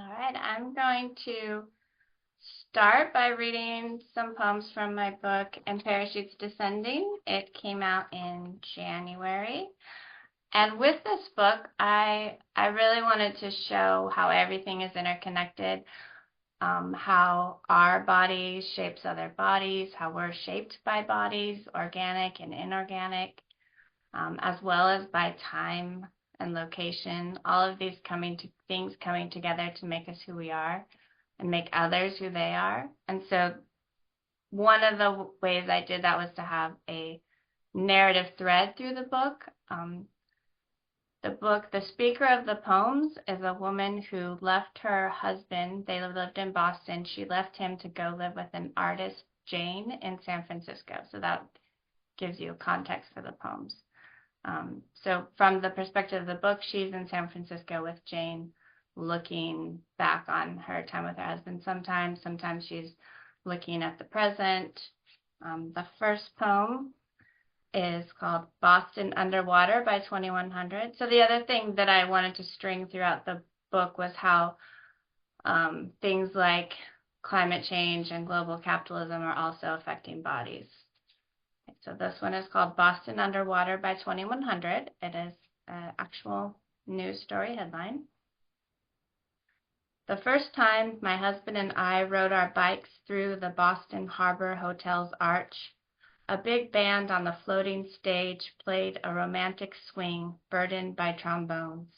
All right, I'm going to start by reading some poems from my book, In Parachutes Descending. It came out in January. And with this book, I really wanted to show how everything is interconnected, how our body shapes other bodies, how we're shaped by bodies, organic and inorganic, as well as by time and location, all of these things coming together to make us who we are and make others who they are. And so one of the ways I did that was to have a narrative thread through the book. The speaker of the poems is a woman who left her husband. They lived in Boston. She left him to go live with an artist, Jane, in San Francisco. So that gives you context for the poems. So from the perspective of the book, she's in San Francisco with Jane, looking back on her time with her husband sometimes. Sometimes she's looking at the present. The first poem is called Boston Underwater by 2100. So the other thing that I wanted to string throughout the book was how things like climate change and global capitalism are also affecting bodies. So this one is called Boston Underwater by 2100. It is an actual news story headline. The first time my husband and I rode our bikes through the Boston Harbor Hotel's arch, a big band on the floating stage played a romantic swing burdened by trombones.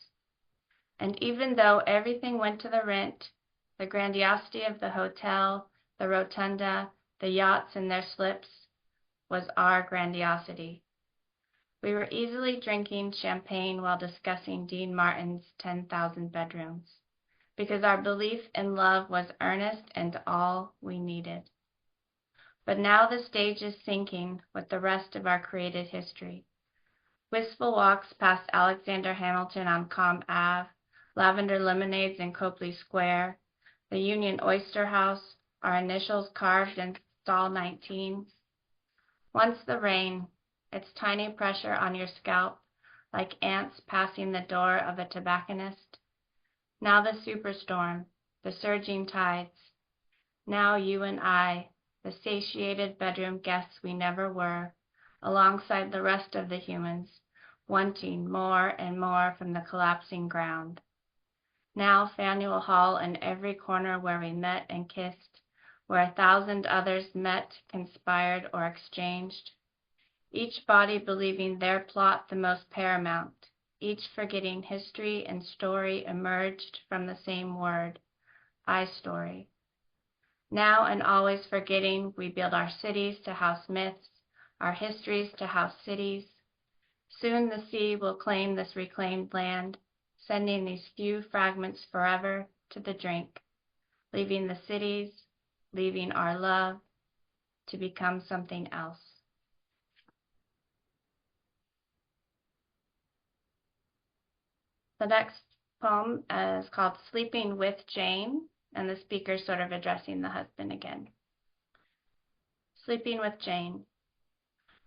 And even though everything went to the rent, the grandiosity of the hotel, the rotunda, the yachts in their slips, was our grandiosity. We were easily drinking champagne while discussing Dean Martin's 10,000 bedrooms, because our belief in love was earnest and all we needed. But now the stage is sinking with the rest of our created history. Wistful walks past Alexander Hamilton on Comm Ave, lavender lemonades in Copley Square, the Union Oyster House, our initials carved in stall 19. Once the rain, its tiny pressure on your scalp, like ants passing the door of a tobacconist. Now the superstorm, the surging tides. Now you and I, the satiated bedroom guests we never were, alongside the rest of the humans, wanting more and more from the collapsing ground. Now Faneuil Hall and every corner where we met and kissed, where 1,000 others met, conspired, or exchanged, each body believing their plot the most paramount, each forgetting history and story emerged from the same word, I-story. Now and always forgetting, we build our cities to house myths, our histories to house cities. Soon the sea will claim this reclaimed land, sending these few fragments forever to the drink, leaving the cities, leaving our love to become something else. The next poem is called Sleeping with Jane, and the speaker is sort of addressing the husband again. Sleeping with Jane.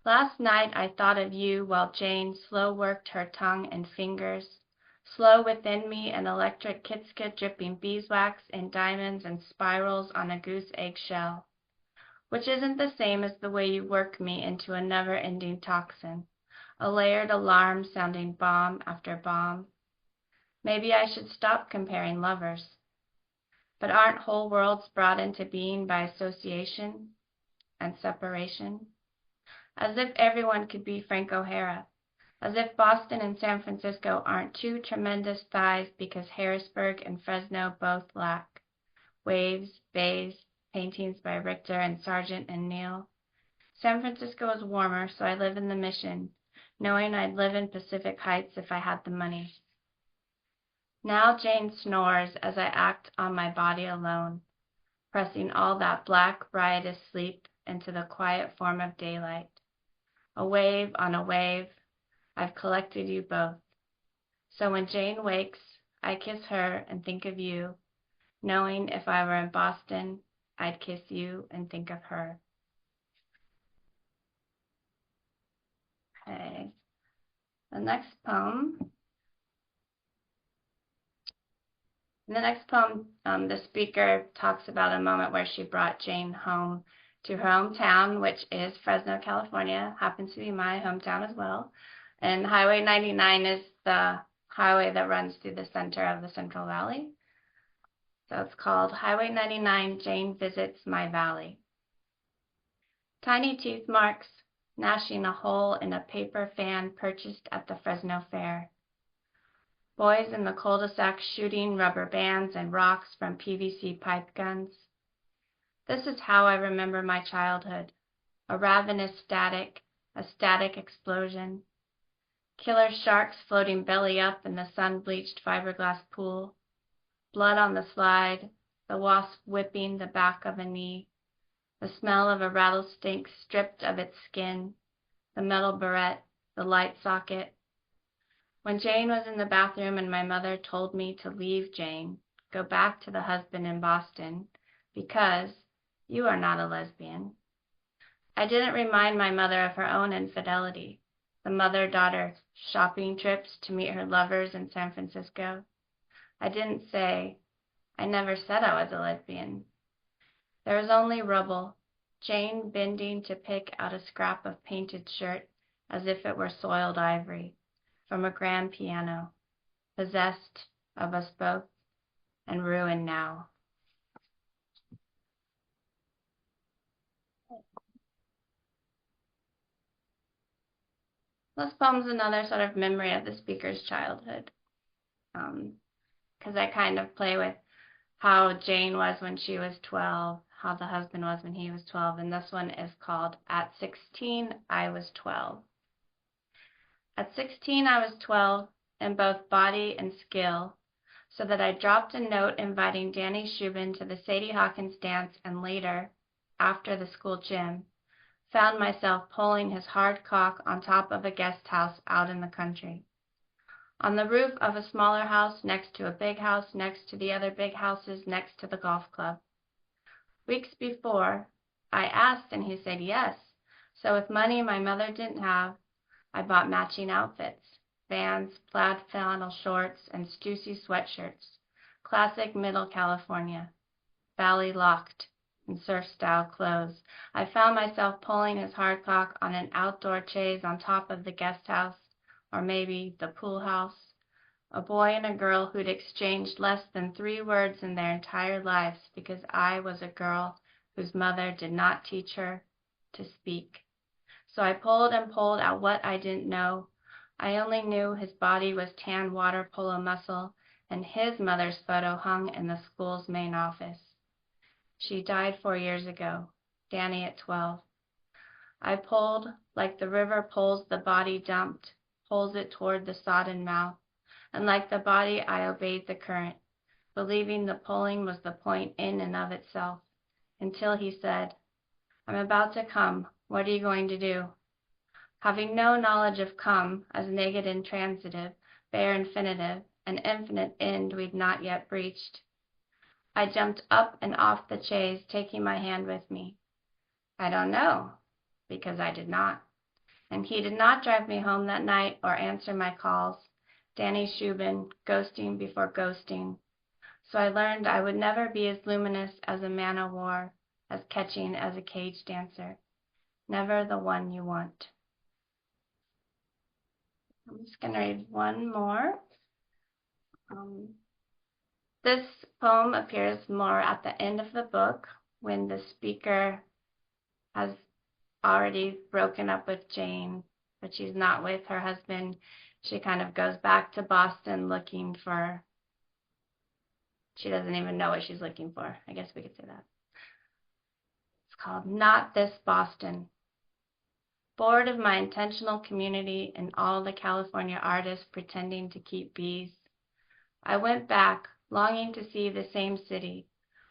Last night I thought of you while Jane slow worked her tongue and fingers, slow within me an electric kitska dripping beeswax and diamonds and spirals on a goose egg shell, which isn't the same as the way you work me into a never-ending toxin, a layered alarm sounding bomb after bomb. Maybe I should stop comparing lovers. But aren't whole worlds brought into being by association and separation? As if everyone could be Frank O'Hara, as if Boston and San Francisco aren't two tremendous thighs because Harrisburg and Fresno both lack waves, bays, paintings by Richter and Sargent and Neal. San Francisco is warmer, so I live in the Mission, knowing I'd live in Pacific Heights if I had the money. Now Jane snores as I act on my body alone, pressing all that black, riotous sleep into the quiet form of daylight. A wave on a wave, I've collected you both. So when Jane wakes, I kiss her and think of you, knowing if I were in Boston, I'd kiss you and think of her. Okay. The next poem In the next poem, the speaker talks about a moment where she brought Jane home to her hometown, which is Fresno, California, happens to be my hometown as well. And Highway 99 is the highway that runs through the center of the Central Valley. So it's called Highway 99, Jane Visits My Valley. Tiny tooth marks, gnashing a hole in a paper fan purchased at the Fresno Fair. Boys in the cul-de-sac shooting rubber bands and rocks from PVC pipe guns. This is how I remember my childhood. A ravenous static, a static explosion. Killer sharks floating belly up in the sun-bleached fiberglass pool. Blood on the slide, the wasp whipping the back of a knee. The smell of a rattlesnake stripped of its skin, the metal barrette, the light socket. When Jane was in the bathroom and my mother told me to leave Jane, go back to the husband in Boston, because you are not a lesbian. I didn't remind my mother of her own infidelity, the mother-daughter shopping trips to meet her lovers in San Francisco. I didn't say, I never said I was a lesbian. There was only rubble, Jane bending to pick out a scrap of painted shirt as if it were soiled ivory, from a grand piano, possessed of us both and ruined now. This poem's another sort of memory of the speaker's childhood, because I kind of play with how Jane was when she was 12, how the husband was when he was 12, and this one is called At 16, I Was 12. At 16, I was 12 in both body and skill, so that I dropped a note inviting Danny Shubin to the Sadie Hawkins dance and later, after the school gym, found myself pulling his hard cock on top of a guest house out in the country. On the roof of a smaller house next to a big house next to the other big houses next to the golf club. Weeks before, I asked and he said yes, so with money my mother didn't have, I bought matching outfits, Vans, plaid flannel shorts, and Stussy sweatshirts, classic middle California, valley locked, in surf-style clothes. I found myself pulling his hard cock on an outdoor chaise on top of the guest house, or maybe the pool house, a boy and a girl who'd exchanged less than 3 words in their entire lives because I was a girl whose mother did not teach her to speak. So I pulled and pulled at what I didn't know. I only knew his body was tan water polo muscle, and his mother's photo hung in the school's main office. She died 4 years ago, Danny at 12. I pulled like the river pulls the body dumped, pulls it toward the sodden mouth, and like the body I obeyed the current, believing the pulling was the point in and of itself, until he said, I'm about to come, what are you going to do? Having no knowledge of come as naked intransitive, bare infinitive, an infinite end we'd not yet breached, I jumped up and off the chaise, taking my hand with me. I don't know, because I did not. And he did not drive me home that night or answer my calls, Danny Shubin, ghosting before ghosting. So I learned I would never be as luminous as a man-o'-war, as catching as a cage dancer. Never the one you want. I'm just going to read one more. This poem appears more at the end of the book when the speaker has already broken up with Jane, but she's not with her husband. She kind of goes back to Boston looking for, she doesn't even know what she's looking for. I guess we could say that. It's called Not This Boston. Bored of my intentional community and all the California artists pretending to keep bees, I went back, longing to see the same city,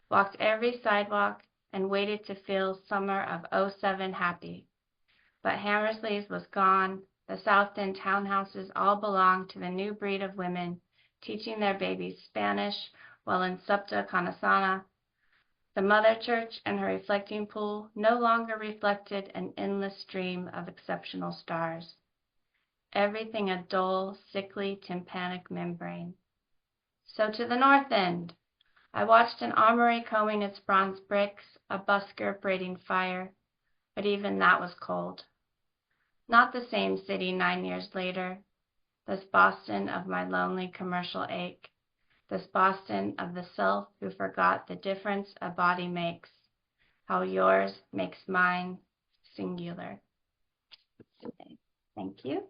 walked every sidewalk, and waited to feel summer of '07 happy. But Hammersley's was gone. The South End townhouses all belonged to the new breed of women, teaching their babies Spanish while in Subta Kanasana. The mother church and her reflecting pool no longer reflected an endless stream of exceptional stars. Everything a dull, sickly, tympanic membrane. So to the north end. I watched an armory combing its bronze bricks, a busker braiding fire, but even that was cold. Not the same city 9 years later, this Boston of my lonely commercial ache, this Boston of the self who forgot the difference a body makes, how yours makes mine singular. Thank you.